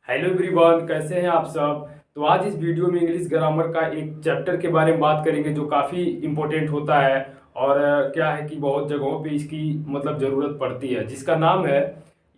Hello everyone, कैसे हैं आप सब। तो आज इस वीडियो में इंग्लिश ग्रामर का एक चैप्टर के बारे में बात करेंगे जो काफ़ी इम्पोर्टेंट होता है। और क्या है कि बहुत जगहों पे इसकी मतलब ज़रूरत पड़ती है, जिसका नाम है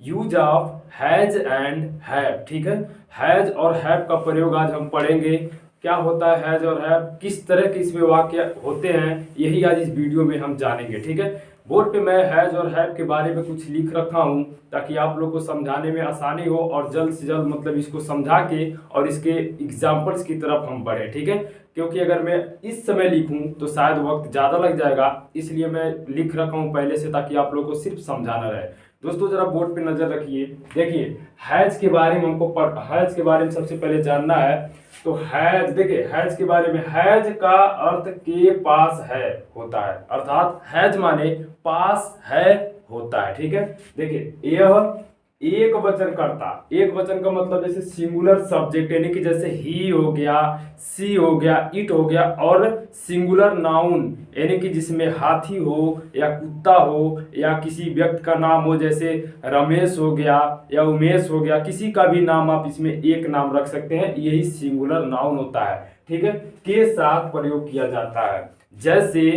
use of has and have. ठीक है, हैज और हैव का प्रयोग आज हम पढ़ेंगे। क्या होता है हैज और हैव, किस तरह के इसमें वाक्य होते हैं, यही आज इस वीडियो में हम जानेंगे। ठीक है, बोर्ड पे मैं हैज और हैव के बारे में कुछ लिख रखा हूँ ताकि आप लोग को समझाने में आसानी हो और जल्द से जल्द मतलब इसको समझा के और इसके एग्जाम्पल्स की तरफ हम बढ़ें। ठीक है, क्योंकि अगर मैं इस समय लिखूं तो शायद वक्त ज़्यादा लग जाएगा, इसलिए मैं लिख रखा हूँ पहले से ताकि आप लोग को सिर्फ समझाना रहे। दोस्तों जरा बोर्ड पे नजर रखिए। देखिए हैज के बारे में हमको हैज के बारे में सबसे पहले जानना है। तो हैज, देखिए हैज के बारे में, हैज का अर्थ के पास है होता है, अर्थात हैज माने पास है होता है। ठीक है, देखिए यह एक वचन करता, एक वचन का मतलब जैसे सिंगुलर सब्जेक्ट यानी कि जैसे ही हो गया, सी हो गया, इट हो गया, और सिंगुलर नाउन यानी कि जिसमें हाथी हो या कुत्ता हो या किसी व्यक्ति का नाम हो, जैसे रमेश हो गया या उमेश हो गया, किसी का भी नाम आप इसमें एक नाम रख सकते हैं, यही सिंगुलर नाउन होता है। ठीक है, के साथ प्रयोग किया जाता है। जैसे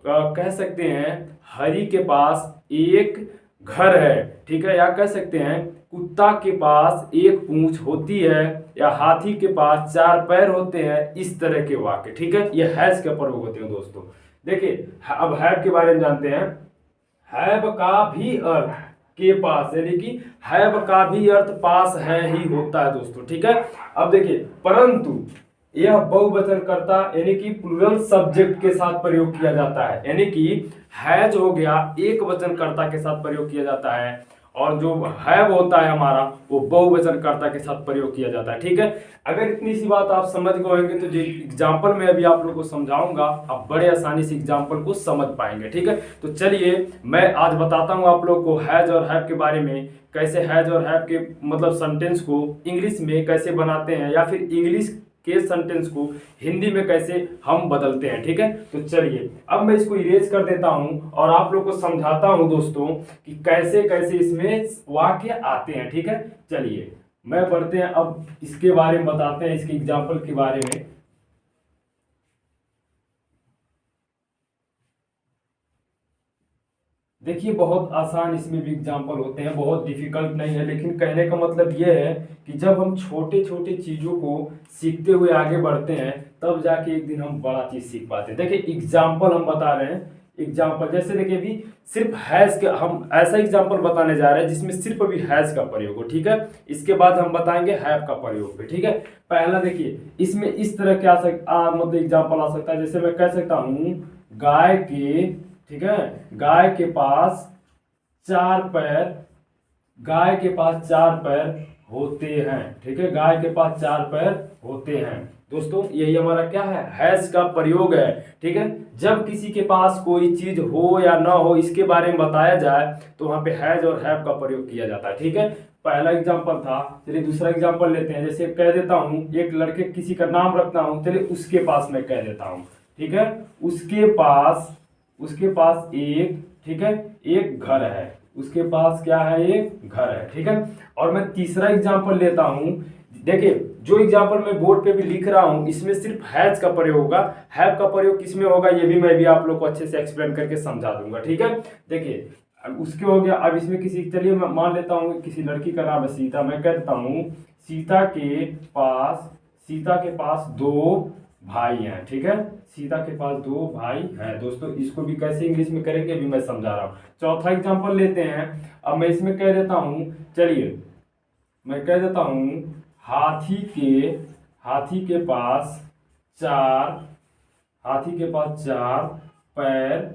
कह सकते हैं हरि के पास एक घर है। ठीक है, या कह सकते हैं कुत्ता के पास एक पूंछ होती है, या हाथी के पास चार पैर होते हैं, इस तरह के वाक्य। ठीक है, ये हैज के प्रयोग होते हैं दोस्तों। देखिए अब हैव के बारे में जानते हैं। हैव का भी अर्थ के पास यानी कि हैव का भी अर्थ पास है ही होता है दोस्तों। ठीक है, अब देखिए परंतु यह बहुवचन करता यानी कि प्लूरल सब्जेक्ट के साथ प्रयोग किया जाता है, यानी कि हैज हो गया एक वचन कर्ता के साथ प्रयोग किया जाता है, और जो हैव होता है हमारा वो बहुवचन कर्ता के साथ प्रयोग किया जाता है। ठीक है, अगर इतनी सी बात आप समझ गए होंगे तो जो एग्जाम्पल मैं अभी आप लोगों को समझाऊंगा आप बड़े आसानी से एग्जाम्पल को समझ पाएंगे। ठीक है, तो चलिए मैं आज बताता हूँ आप लोग को हैज और हैव के बारे में, कैसे हैज और हैव के मतलब सेंटेंस को इंग्लिश में कैसे बनाते हैं, या फिर इंग्लिश के सेंटेंस को हिंदी में कैसे हम बदलते हैं। ठीक है, तो चलिए अब मैं इसको इरेज कर देता हूं और आप लोग को समझाता हूं दोस्तों कि कैसे कैसे इसमें वाक्य आते हैं। ठीक है, चलिए मैं पढ़ते हैं अब इसके बारे में, बताते हैं इसके एग्जाम्पल के बारे में। देखिए बहुत आसान इसमें भी एग्जाम्पल होते हैं, बहुत डिफिकल्ट नहीं है, लेकिन कहने का मतलब यह है कि जब हम छोटे छोटे चीज़ों को सीखते हुए आगे बढ़ते हैं तब जाके एक दिन हम बड़ा चीज़ सीख पाते हैं। देखिए एग्जाम्पल हम बता रहे हैं, एग्जाम्पल जैसे देखिए अभी सिर्फ हैज के हम ऐसा एग्जाम्पल बताने जा रहे हैं जिसमें सिर्फ अभी हैज का प्रयोग हो। ठीक है, इसके बाद हम बताएंगे हैव का प्रयोग पे। ठीक है, पहला देखिए इसमें इस तरह क्या मतलब एग्जाम्पल आ सकता है, जैसे मैं कह सकता हूँ गाय के, ठीक है, गाय के पास चार पैर, गाय के पास चार पैर होते हैं। ठीक है, गाय के पास चार पैर होते हैं दोस्तों, यही हमारा क्या है, हैज का प्रयोग है। ठीक है, जब किसी के पास कोई चीज हो या ना हो इसके बारे में बताया जाए तो वहां पे हैज और हैव का प्रयोग किया जाता है। ठीक है, पहला एग्जांपल था, चलिए दूसरा एग्जांपल लेते हैं। जैसे कह देता हूं एक लड़के किसी का नाम रखता हूं, चलिए उसके पास मैं कह देता हूं। ठीक है, उसके पास एक, ठीक है, एक घर है, उसके पास क्या है, एक घर है। ठीक है, और मैं तीसरा एग्जांपल लेता हूं। देखिए जो एग्जांपल मैं बोर्ड पे भी लिख रहा हूं इसमें सिर्फ हैज का प्रयोग होगा, हैव का प्रयोग किसमें होगा ये भी मैं भी आप लोग को अच्छे से एक्सप्लेन करके समझा दूंगा। ठीक है, देखिए अब उसके हो गया, अब इसमें किसी, चलिए मैं मान लेता हूँ किसी लड़की का नाम है सीता, मैं कह देता हूँ सीता के पास दो भाई हैं। ठीक है, सीता के पास दो भाई हैं दोस्तों, इसको भी कैसे इंग्लिश में करेंगे अभी मैं समझा रहा हूँ। चौथा एग्जांपल लेते हैं, अब मैं इसमें कह देता हूँ, चलिए मैं कह देता हूँ हाथी के पास चार पैर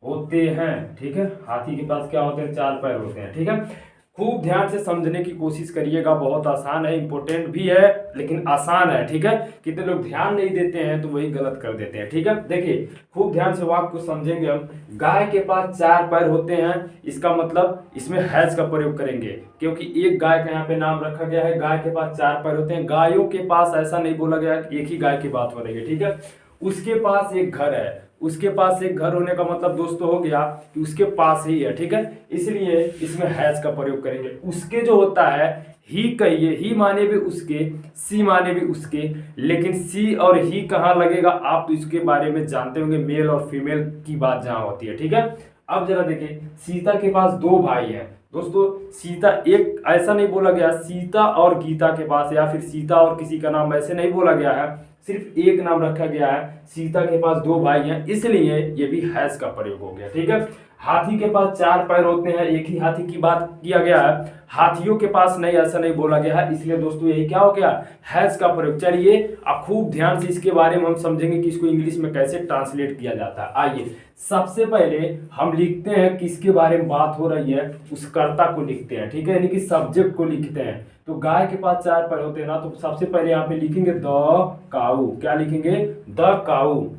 होते हैं। ठीक है, हाथी के पास क्या होते हैं, चार पैर होते हैं। ठीक है, खूब ध्यान से समझने की कोशिश करिएगा, बहुत आसान है, इंपॉर्टेंट भी है लेकिन आसान है। ठीक है, कितने लोग ध्यान नहीं देते हैं तो वही गलत कर देते हैं। ठीक है, देखिए खूब ध्यान से वाक्य को समझेंगे हम। गाय के पास चार पैर होते हैं, इसका मतलब इसमें हैज का प्रयोग करेंगे क्योंकि एक गाय का यहाँ पे नाम रखा गया है, गाय के पास चार पैर होते हैं, गायों के पास ऐसा नहीं बोला गया, एक ही गाय की बात हो रही है। ठीक है, उसके पास एक घर है, उसके पास एक घर होने का मतलब दोस्तों हो गया कि उसके पास ही है। ठीक है, इसलिए इसमें हैज का प्रयोग करेंगे। उसके जो होता है ही कहिए, ही माने भी उसके, सी माने भी उसके, लेकिन सी और ही कहाँ लगेगा आप तो इसके बारे में जानते होंगे, मेल और फीमेल की बात जहाँ होती है। ठीक है, अब जरा देखिए, सीता के पास दो भाई हैं दोस्तों। सीता, एक ऐसा नहीं बोला गया सीता और गीता के पास, या फिर सीता और किसी का नाम ऐसे नहीं बोला गया है, सिर्फ एक नाम रखा गया है। सीता के पास दो भाई हैं, इसलिए ये भी हैज का प्रयोग हो गया। ठीक है, हाथी के पास चार पैर होते हैं, एक ही हाथी की बात किया गया है, हाथियों के पास नहीं, ऐसा नहीं बोला गया है, इसलिए दोस्तों यही क्या हो गया, हैज का प्रयोग। चलिए अब खूब ध्यान से इसके बारे में हम समझेंगे कि इसको इंग्लिश में कैसे ट्रांसलेट किया जाता है। आइए सबसे पहले हम लिखते हैं किसके बारे में बात हो रही है, उस कर्ता को लिखते हैं। ठीक है, यानी कि सब्जेक्ट को लिखते हैं। तो गाय के पास चार पैर होते हैं ना, तो सबसे पहले यहाँ पे लिखेंगे द काऊ। क्या लिखेंगे, द काऊ।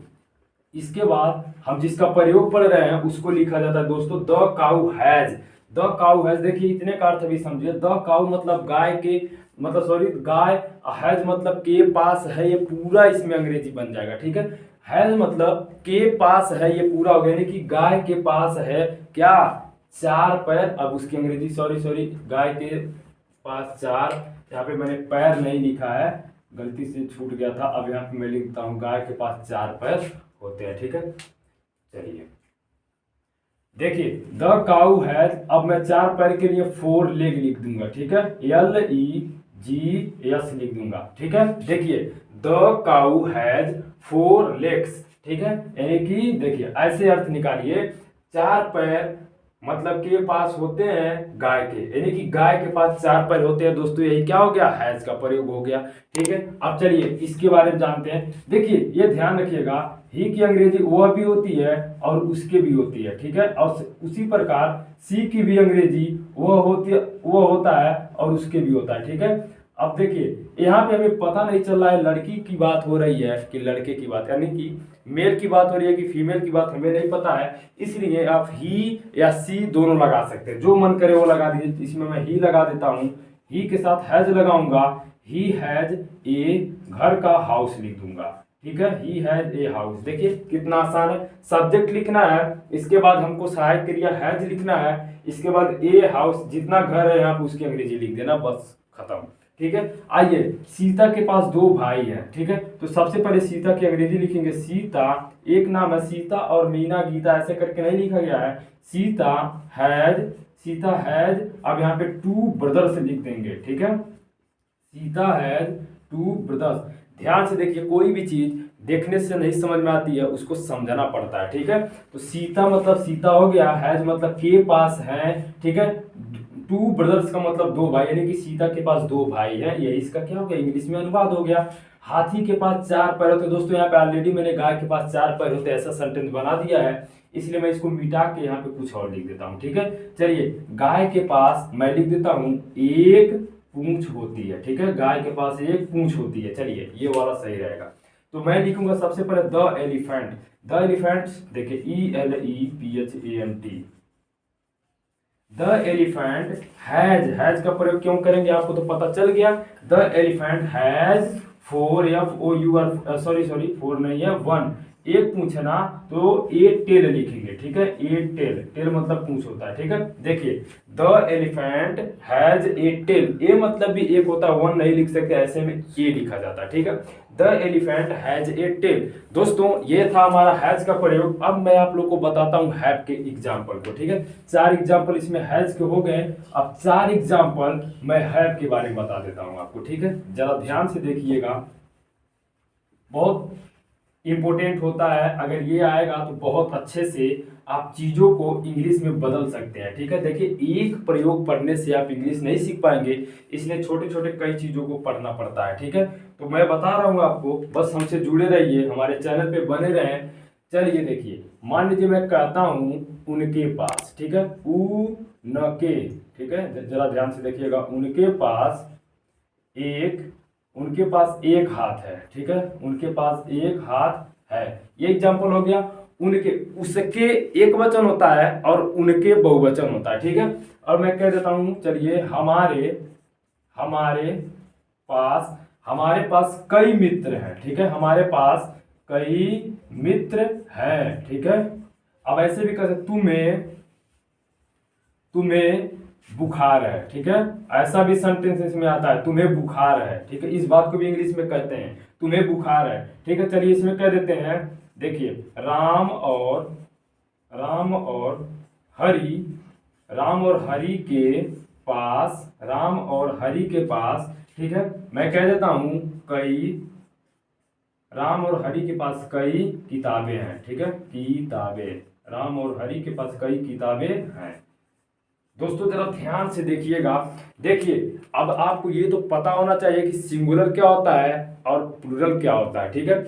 इसके बाद हम जिसका प्रयोग पढ़ रहे हैं उसको लिखा जाता है दोस्तों the cow has. The cow has, देखिए इतने का अर्थ भी समझिए। द काऊ मतलब गाय के, मतलब सॉरी गाय, हैज मतलब के पास है, ये पूरा इसमें अंग्रेजी बन जाएगा। ठीक है, हैज मतलब के पास है, ये पूरा हो गया, यानी कि गाय के पास है क्या, चार पैर। अब उसकी अंग्रेजी, सॉरी गाय के पास चार, यहाँ पे मैंने पैर नहीं लिखा है, गलती से छूट गया था। अब यहाँ पे मैं लिखता हूँ गाय के पास चार पैर होते हैं। ठीक है, चलिए देखिए, द काऊ हैज, अब मैं चार पैर के लिए फोर लेग लिख दूंगा। ठीक है, LEGS लिख दूंगा। ठीक है, देखिए the cow has four legs. ठीक है, यानी कि देखिए ऐसे अर्थ निकालिए, चार पैर मतलब के पास होते हैं गाय के, यानी कि गाय के पास चार पैर होते हैं दोस्तों, यही क्या हो गया, हैज का प्रयोग हो गया। ठीक है, अब चलिए इसके बारे में जानते हैं। देखिए ये ध्यान रखिएगा, ही की अंग्रेजी वह भी होती है और उसके भी होती है। ठीक है, और उसी प्रकार सी की भी अंग्रेजी वह होती है, वह होता है और उसके भी होता है। ठीक है, अब देखिए यहाँ पे हमें पता नहीं चल रहा है लड़की की बात हो रही है कि लड़के की बात, यानी कि मेल की बात हो रही है कि फीमेल की बात, हमें नहीं पता है, इसलिए आप ही या सी दोनों लगा सकते हैं, जो मन करे वो लगा दीजिए। इसमें मैं ही लगा देता हूँ, ही के साथ हैज लगाऊंगा, ही हैज ए घर का हाउस लिख दूंगा। ठीक है, ही हैज ए हाउस। देखिए कितना आसान है, सब्जेक्ट लिखना है, इसके बाद हमको सहायक क्रिया हैज लिखना है, इसके बाद ए हाउस, जितना घर है यहाँ पे उसकी अंग्रेजी लिख देना, बस खत्म। ठीक है, आइए सीता के पास दो भाई हैं। ठीक है, तो सबसे पहले सीता की अंग्रेजी लिखेंगे, सीता, एक नाम है सीता और मीना गीता ऐसे करके नहीं लिखा गया है, सीता हैज, सीता हैज, अब यहाँ पे टू ब्रदर्स लिख देंगे। ठीक है, सीता हैज टू ब्रदर्स। ध्यान से देखिए, कोई भी चीज देखने से नहीं समझ में आती है, उसको समझना पड़ता है। ठीक है, तो सीता मतलब सीता हो गया, हैज मतलब के पास है। ठीक है, टू ब्रदर्स का मतलब दो भाई, यानी कि सीता के पास दो भाई हैं, ये इसका क्या हो गया, इंग्लिश में अनुवाद हो गया। हाथी के पास चार पैर होते, दोस्तों यहाँ पे ऑलरेडी मैंने गाय के पास चार पैर होते ऐसा सेंटेंस बना दिया है, इसलिए मैं इसको मिटा के यहाँ पे कुछ और लिख देता हूँ। ठीक है, चलिए गाय के पास मैं लिख देता हूँ एक पूंछ होती है। ठीक है, गाय के पास एक पूंछ होती है, चलिए ये वाला सही रहेगा। तो मैं लिखूंगा सबसे पहले द एलिफेंट। द एलिफेंट, देखिए ELEPHANT, the elephant has, has का प्रयोग क्यों करेंगे आपको तो पता चल गया। The elephant has four, FOUR, sorry four नहीं है, वन, एक पूंछ है ना, तो ए टेल लिखेंगे। ठीक है, ए टेल, टेल मतलब पूंछ होता है। ठीक है, देखिए the elephant has a tail, a मतलब भी एक होता है, वन नहीं लिख सकते, ऐसे में ए लिखा जाता है। ठीक है, the elephant has a tail. दोस्तों ये था हमारा हैज का प्रयोग। अब मैं आप लोग को बताता हूँ हैव के एग्जाम्पल को। ठीक है, चार एग्जाम्पल इसमें हैज के हो गए, अब चार एग्जाम्पल मैं हैव के बारे में बता देता हूँ आपको। ठीक है, जरा ध्यान से देखिएगा, बहुत इंपॉर्टेंट होता है, अगर ये आएगा तो बहुत अच्छे से आप चीज़ों को इंग्लिश में बदल सकते हैं। ठीक है, देखिए एक प्रयोग पढ़ने से आप इंग्लिश नहीं सीख पाएंगे, इसलिए छोटे छोटे कई चीज़ों को पढ़ना पड़ता है। ठीक है, तो मैं बता रहा हूँ आपको, बस हमसे जुड़े रहिए, हमारे चैनल पे बने रहें। चलिए देखिए, मान लीजिए मैं कहता हूँ उनके पास। ठीक है, उ न के, ठीक है, जरा ध्यान से देखिएगा, उनके पास एक, उनके पास एक हाथ है। ठीक है, उनके पास एक हाथ है, ये एग्जाम्पल हो गया। उनके, उसके एक वचन होता है और उनके बहुवचन होता है। ठीक है, और मैं कह देता हूं, चलिए हमारे, हमारे पास कई मित्र हैं। ठीक है, हमारे पास कई मित्र हैं। ठीक है, अब ऐसे भी कह सकते, तुम्हें बुखार है, ठीक है। ऐसा भी सेंटेंस में आता है, तुम्हें बुखार है, ठीक है। इस बात को भी इंग्लिश में कहते हैं, तुम्हें बुखार है, ठीक है। चलिए इसमें कह देते हैं, देखिए राम और हरि, राम और हरि के पास, राम और हरि के पास, ठीक है। मैं कह देता हूं कई, राम और हरि के पास कई किताबें हैं, ठीक है। किताबें, राम और हरि के पास कई किताबें हैं। दोस्तों जरा ध्यान से देखिएगा। देखिए अब आपको ये तो पता होना चाहिए कि सिंगुलर क्या होता है और प्लूरल क्या होता है, ठीक है।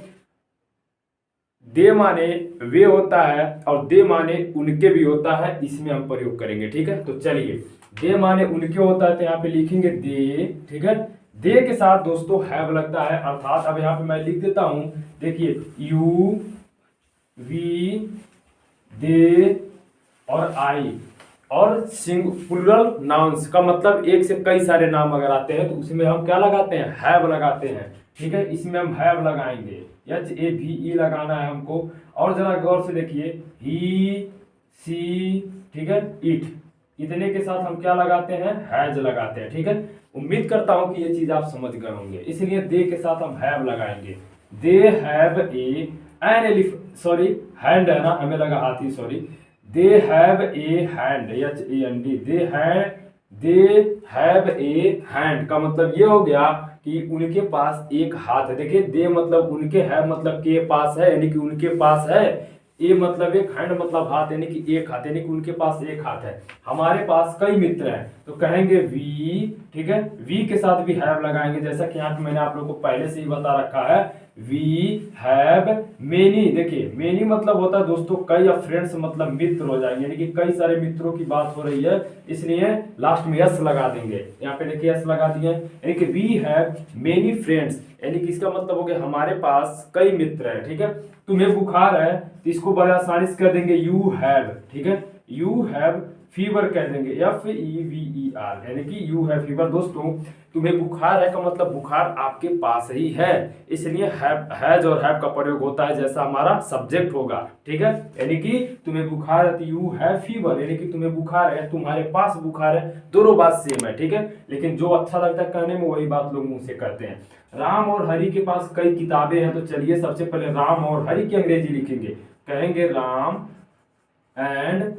दे माने वे होता है और दे माने उनके भी होता है, इसमें हम प्रयोग करेंगे, ठीक है। तो चलिए दे माने उनके होता है तो यहाँ पे लिखेंगे दे, ठीक है। दे के साथ दोस्तों हैव लगता है, अर्थात अब यहाँ पे मैं लिख देता हूं, देखिए यू वी दे और आई, और प्लूरल नाउन्स का मतलब एक से कई सारे नाम अगर आते हैं तो उसमें हम क्या लगाते हैं, हैव लगाते हैं, ठीक है। इसमें हम हैव लगाएंगे, HAVE लगाना है हमको। और जरा गौर से देखिए ही सी, ठीक है, इट, इतने के साथ हम क्या लगाते हैं, हैज लगाते हैं, ठीक है। उम्मीद करता हूं कि ये चीज आप समझ गए होंगे, इसलिए दे के साथ हम हैव लगाएंगे। They have an elephant, sorry hand है ना, हमें लगा हाथी, sorry. They have a hand, HAND, they have a hand का मतलब ये हो गया कि उनके पास एक हाथ है। देखिए दे मतलब उनके, है मतलब के पास है, यानी कि उनके पास है। ए मतलब एक, हैंड मतलब हाथ, यानी कि एक हाथ, यानी कि उनके पास एक हाथ है। हमारे पास कई मित्र हैं तो कहेंगे वी, ठीक है। वी के साथ भी हैव लगाएंगे, जैसा कि यहाँ पे मैंने आप लोगों को पहले से ही बता रखा है। वी हैव मेनी, देखिए मेनी मतलब होता है दोस्तों कई, या फ्रेंड्स मतलब मित्र हो जाएंगे, यानी कि कई सारे मित्रों की बात हो रही है, इसलिए लास्ट में यस लगा देंगे। यहाँ पे देखिए यस लगा दिए, यानी कि वी हैव मेनी फ्रेंड्स, यानी कि इसका मतलब हो गया हमारे पास कई मित्र हैं, ठीक है। तुम्हें बुखार है तो इसको बड़े आसानी से कर देंगे यू हैव, ठीक है। यू हैव फीवर कह देंगे, FEVER, यानी कि यू हैव फीवर। दोस्तों तुम्हें बुखार है का मतलब बुखार आपके पास ही है, इसलिए हैज और हैव का प्रयोग होता है जैसा हमारा सब्जेक्ट होगा, ठीक है। यानी कि तुम्हें बुखार है तो यू हैव फीवर, यानी कि तुम्हें बुखार है, तुम्हारे पास बुखार है, दोनों बात सेम है, ठीक है। लेकिन जो अच्छा लगता है कहने में वही बात लोग मुंह से कहते हैं। राम और हरि के पास कई किताबें हैं, तो चलिए सबसे पहले राम और हरि की अंग्रेजी लिखेंगे, कहेंगे राम एंड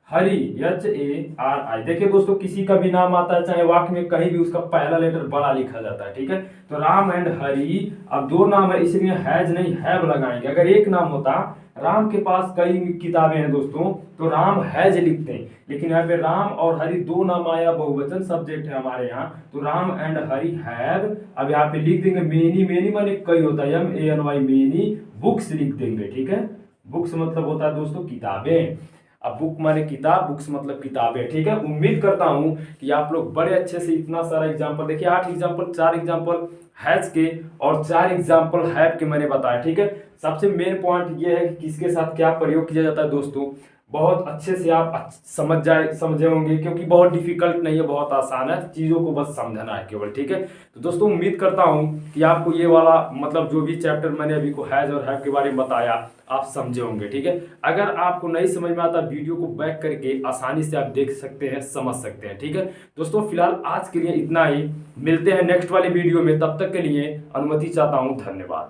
हरि, HARI। देखिए दोस्तों किसी का भी नाम आता है चाहे वाक्य में कहीं भी, उसका पहला लेटर बड़ा लिखा जाता है, ठीक है। तो राम एंड हरि, अब दो नाम है इसलिए हैज नहीं हैव लगाएंगे। अगर एक नाम होता, राम के पास कई किताबें हैं दोस्तों, तो राम हैज लिखते हैं, लेकिन यहाँ पे राम और हरि दो नाम आया, बहुवचन सब्जेक्ट है हमारे यहाँ, तो राम एंड हरि हैव। अब यहाँ पे लिख देंगे मेनी, मेनी माने कई होता है, MANY मेनी बुक्स लिख देंगे, ठीक है। बुक्स मतलब होता है दोस्तों किताबें। अब बुक माने किताब, बुक्स मतलब किताबें, ठीक है। उम्मीद करता हूं कि आप लोग बड़े अच्छे से इतना सारा एग्जांपल, देखिए 8 एग्जांपल, 4 एग्जांपल हैज के और 4 एग्जांपल हैव के मैंने बताया, ठीक है। सबसे मेन पॉइंट ये है कि किसके साथ क्या प्रयोग किया जाता है दोस्तों, बहुत अच्छे से आप समझे होंगे, क्योंकि बहुत डिफिकल्ट नहीं है, बहुत आसान है, चीज़ों को बस समझना है केवल, ठीक है। तो दोस्तों उम्मीद करता हूं कि आपको ये वाला मतलब जो भी चैप्टर मैंने अभी को हैज और हैव के बारे में बताया आप समझे होंगे, ठीक है। अगर आपको नहीं समझ में आता वीडियो को बैक करके आसानी से आप देख सकते हैं, समझ सकते हैं, ठीक है। दोस्तों फिलहाल आज के लिए इतना ही, मिलते हैं नेक्स्ट वाले वीडियो में, तब तक के लिए अनुमति चाहता हूँ, धन्यवाद।